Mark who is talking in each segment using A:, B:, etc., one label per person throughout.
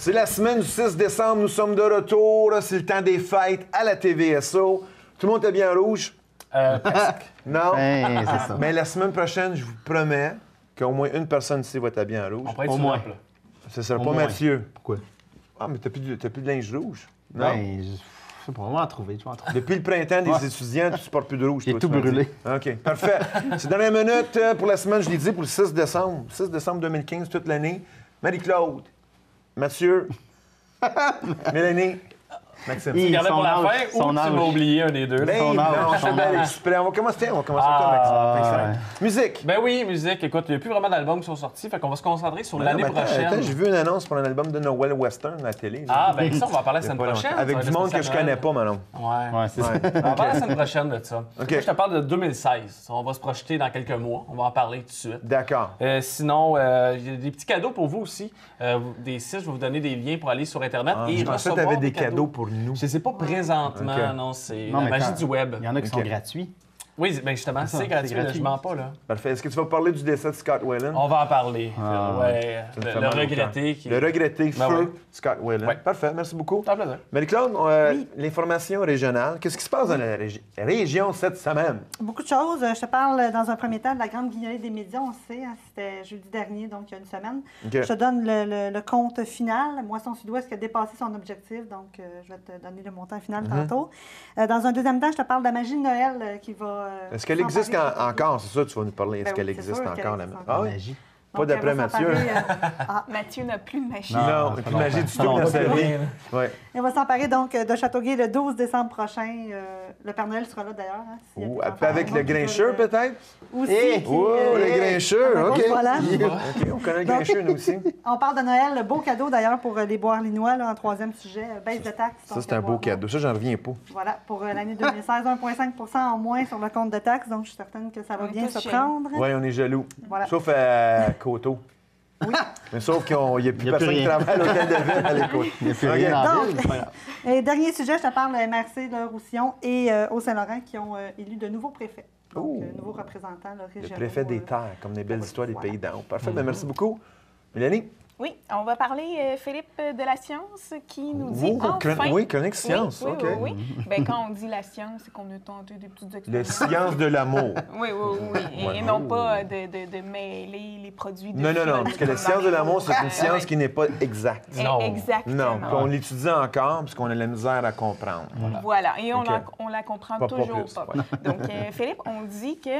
A: C'est la semaine du 6 décembre, nous sommes de retour. C'est le temps des fêtes à la TVSO. Tout le monde est bien rouge?
B: Presque.
A: Non?
C: Ben, c'est ça.
A: Mais la semaine prochaine, je vous promets qu'au moins une personne ici va être habillée en rouge.
B: On pourrait être
C: Au
B: sur
C: moins.
B: l'app, là.
A: Ce sera
C: Au
A: pas
C: moins.
A: Mathieu.
C: Pourquoi?
A: Ah, mais t'as plus de linge rouge? Non?
C: Ben, je sais pas, on va en trouver,
A: Depuis le printemps des
C: Ouais.
A: étudiants, tu ne portes plus de rouge.
C: J'ai
A: toi,
C: tout
A: tu m'as
C: brûlé.
A: dit. OK, parfait. C'est dernière minute pour la semaine, je l'ai dit, pour le 6 décembre. 6 décembre 2015, toute l'année. Marie-Claude, Mathieu, Mélanie, Maxime.
C: Il-
B: Tu gardais pour la
C: Son
B: fin
C: âge,
B: ou
C: son
B: tu m'as
C: âge.
B: oublié un des deux?
A: Ben,
C: son
A: non,
C: âge,
A: je fais
C: son
A: bien
C: âge.
A: exprès. On va commencer avec toi,
B: Ah,
A: Maxime. Musique.
B: Ben oui, musique. Écoute, il n'y a plus vraiment d'albums qui sont sortis, fait qu'on va se concentrer sur l'année
A: Non, mais attends,
B: prochaine.
A: j'ai vu une annonce pour un album de Noël Western à la télé. là.
B: Ah, ben ça, on va en parler la
A: Il y a
B: semaine
A: pas longtemps.
B: prochaine.
A: Avec
B: Ça va
A: du
B: être
A: monde que je
B: spécial
A: connais
B: Noël.
A: pas, Manon.
B: Ouais.
C: Ouais, c'est ça.
A: Ouais.
B: On va en parler la semaine prochaine de ça.
A: OK.
B: Moi, je te parle de 2016. On va se projeter dans quelques mois. On va en parler tout de suite.
A: D'accord.
B: Sinon, j'ai des petits cadeaux pour vous aussi. Des sites, je vais vous donner des liens pour aller sur Internet.
A: Ah,
B: et
A: je pensais que tu
B: recevoir
A: avais des cadeaux pour nous.
B: Je ne sais pas présentement,
A: OK.
B: non, c'est
C: Non,
B: la
C: mais
B: magie
C: quand-
B: du web.
C: Il y en a qui
A: Ok.
C: sont gratuits.
B: Oui, ben justement,
C: ça,
B: c'est
C: c'est
B: gratuit, là,
C: gratuit.
B: je mens pas, là.
A: Parfait. Est-ce que tu vas parler du décès de Scott Whelan?
B: On va en parler.
C: Ah,
B: Ouais,
A: Ça me fait
B: le
A: mal au
B: regretté.
A: cœur. Le regretté
B: Ben
A: feu
B: ouais.
A: Scott Whelan.
B: Ouais.
A: Parfait, merci beaucoup.
B: Ça fait plaisir.
A: Marie-Claude, l'information régionale, qu'est-ce qui se passe dans la région cette semaine?
D: Beaucoup de choses. Je te parle dans un premier temps de la grande guignolée des médias. On le sait, hein, c'était jeudi dernier, donc il y a une semaine.
A: OK.
D: Je te donne le compte final. Moisson Sud-Ouest qui a dépassé son objectif, donc je vais te donner le montant final
A: Mm-hmm.
D: tantôt. Dans un deuxième temps, je te parle de la magie de Noël qui va...
A: Est-ce qu'elle
D: s'emparer
A: existe
D: de-
A: encore? C'est ça que tu vas nous parler. Est-ce
D: Ben oui,
A: qu'elle
D: c'est
A: existe
D: sûr qu'elle
A: encore, la
D: existe
A: Ah
D: encore.
A: oui?
C: Magie.
A: Pas
D: Donc,
A: d'après
D: elle va
A: Mathieu.
D: s'emparer,
E: Mathieu n'a plus de machine.
C: Non.
A: Non,
C: ça
A: puis
C: fait
A: magie
C: longtemps.
A: du
C: Ça
A: tout dans
C: va
A: sa
C: pas
A: vie.
B: bien.
A: Ouais.
D: Elle va s'emparer donc de Châteauguay le 12 décembre prochain. Le Père Noël sera là d'ailleurs. Hein, s'il y a
A: Ou
D: des enfants
A: avec
D: dans
A: le
D: monde qui
A: grincheux,
D: veulent,
A: peut-être?
D: Aussi.
C: Eh,
D: qui,
A: Oh, le grincheux, OK.
D: Voilà.
A: OK, on connaît le grincheux, nous aussi.
D: On parle de Noël, le beau cadeau d'ailleurs pour les Bois-Linois, là, en troisième sujet, baisse de taxes.
A: Ça,
D: donc,
A: c'est un beau
D: avoir-
A: cadeau. Ça, j'en reviens pas.
D: Voilà, pour l'année 2016, 1,5 % en moins sur le compte de taxes, donc je suis certaine que ça va
E: On est
D: bien
E: tous
D: se
E: chez
D: prendre.
A: Oui, on est jaloux.
D: Voilà.
A: Sauf à Coteau.
D: Oui.
A: Mais sauf qu'il n'y a plus
C: Il y a plus
A: personne qui
C: rien.
A: travaille à l'hôtel de ville à l'écoute.
C: Il n'y a plus
A: OK.
C: rien dans la
D: Donc-
C: ville, c'est pas grave.
D: Et dernier sujet, je te parle de MRC de Roussillon et Haut-Saint-Laurent qui ont élu de nouveaux préfets. Donc,
A: Oh.
D: nouveaux représentants là,
A: Le
D: régionaux.
A: préfet des terres, comme les belles
D: oui,
A: histoires des
D: voilà.
A: pays d'en haut. Parfait, ben, merci beaucoup. Mélanie?
E: Oui, on va parler, Philippe, de la science qui nous dit enfin...
A: Oui, chronique science.
E: Oui,
A: OK.
E: oui, oui. Ben, quand on dit la science, c'est qu'on a tenté des petites
A: Le
E: expériences.
A: science de l'amour.
E: Oui, oui, oui. Et
A: Ouais.
E: non pas de mêler les produits de
A: Non, non, non,
E: fioles
A: parce que la
E: dans
A: science
E: les
A: de l'amour, c'est une
E: pots.
A: science qui n'est pas exacte.
B: Non.
E: Exactement.
A: Non, qu'on l'étudie encore, parce qu'on a de la misère à comprendre.
E: Voilà, et
A: OK.
E: on la comprend
A: Pas
E: toujours
A: plus,
E: pas.
A: ouais.
E: Donc, Philippe, on dit que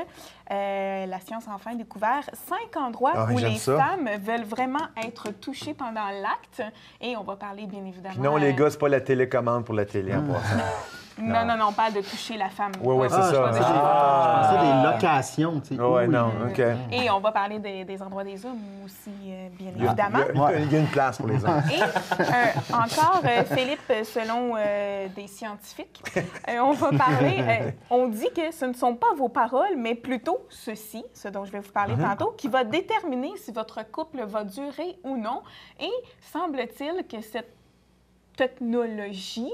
E: la science a enfin découvert 5 endroits
A: Ah,
E: où
A: j'aime
E: les
A: ça.
E: femmes veulent vraiment être touchées pendant l'acte. Et on va parler, bien évidemment...
A: Puis non, les gars, c'est pas la télécommande pour la télé en passant.
E: Non, non, non, pas de toucher la femme.
A: Oui, oui, c'est
E: Pas-
A: ça.
E: pas
C: Je
E: de-
C: pensais
A: Ah.
C: des locations, tu sais.
A: Ouais,
C: où
A: non,
C: ils-
A: OK.
E: Et on va parler des endroits des hommes aussi, bien
A: Il y a-
E: évidemment.
A: il y a une place pour les hommes.
E: Et encore, Philippe, selon des scientifiques, on va parler, on dit que ce ne sont pas vos paroles, mais plutôt ceci, ce dont je vais vous parler tantôt, qui va déterminer si votre couple va durer ou non. Et semble-t-il que cette technologie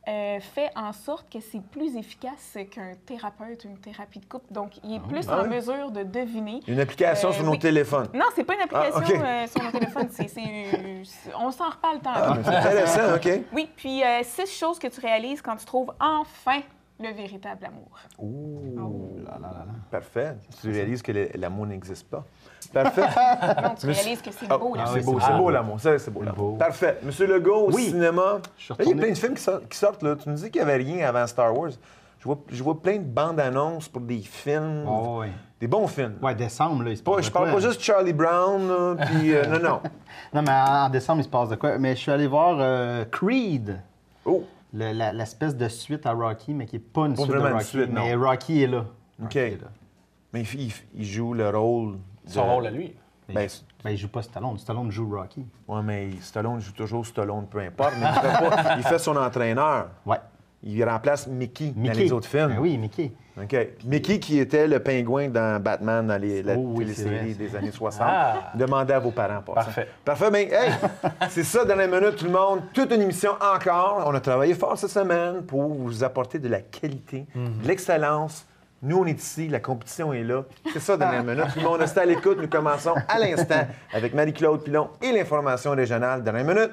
E: fait en sorte que c'est plus efficace qu'un thérapeute, une thérapie de couple. Donc, il est plus
A: Ah
E: en
A: ouais?
E: mesure de deviner.
A: Une application sur nos
E: oui.
A: téléphones.
E: Non, c'est pas une application
A: Ah, OK.
E: sur nos téléphones. On s'en reparle
A: Ah,
E: tantôt.
A: mais c'est intéressant, OK.
E: Oui, puis 6 choses que tu réalises quand tu trouves enfin le véritable amour.
A: Ouh,
C: Là, là, là, là.
A: parfait. Tu réalises que l'amour n'existe pas. Parfait.
E: Non, tu réalises que c'est
A: Ah,
E: beau, là.
A: c'est beau, c'est beau l'amour. Ça, c'est beau l'amour.
C: beau.
A: Parfait. Monsieur Legault, au
C: Oui.
A: cinéma.
C: Je suis
A: Là, il y a
C: retourné.
A: plein de films qui sortent. Là. Tu nous dis qu'il n'y avait rien avant Star Wars. Je vois plein de bandes annonces pour des films.
C: Oh, ouais.
A: Des bons films.
C: Ouais, décembre, là, il se
A: Pas-
C: passe
A: je
C: de
A: parle
C: quoi?
A: pas juste de Charlie Brown, là, puis non, non.
C: Non, mais en décembre, il se passe de quoi? Mais je suis allé voir Creed,
A: Oh,
C: l'espèce de suite à Rocky, mais qui n'est pas une
A: Pas
C: suite de
A: vraiment une
C: Rocky.
A: suite, non.
C: mais Rocky est là.
A: OK.
C: Rocky est là.
A: mais il joue le rôle.
B: Son rôle à lui.
A: Ben,
C: Ben, il joue pas Stallone. Stallone joue Rocky.
A: ouais, mais Stallone joue toujours Stallone, peu importe. Mais il fait son entraîneur.
C: Ouais.
A: Il remplace Mickey, dans
C: Mickey.
A: les autres films.
C: Ben oui, Mickey.
A: OK. Mickey, qui était le pingouin dans Batman, dans la
C: Oh oui, c'est
A: télésérie
C: vrai.
A: des années 60.
B: Ah.
A: Demandez à vos parents, pas ça.
B: Parfait.
A: Parfait, mais hey, c'est ça, dans la minute, tout le monde. Toute une émission encore. On a travaillé fort cette semaine pour vous apporter de la qualité, de l'excellence. Nous, on est ici, la compétition est là. C'est ça, dans la minute. Tout le monde reste à l'écoute. Nous commençons à l'instant avec Marie-Claude Pilon et l'information régionale. Dans la minute.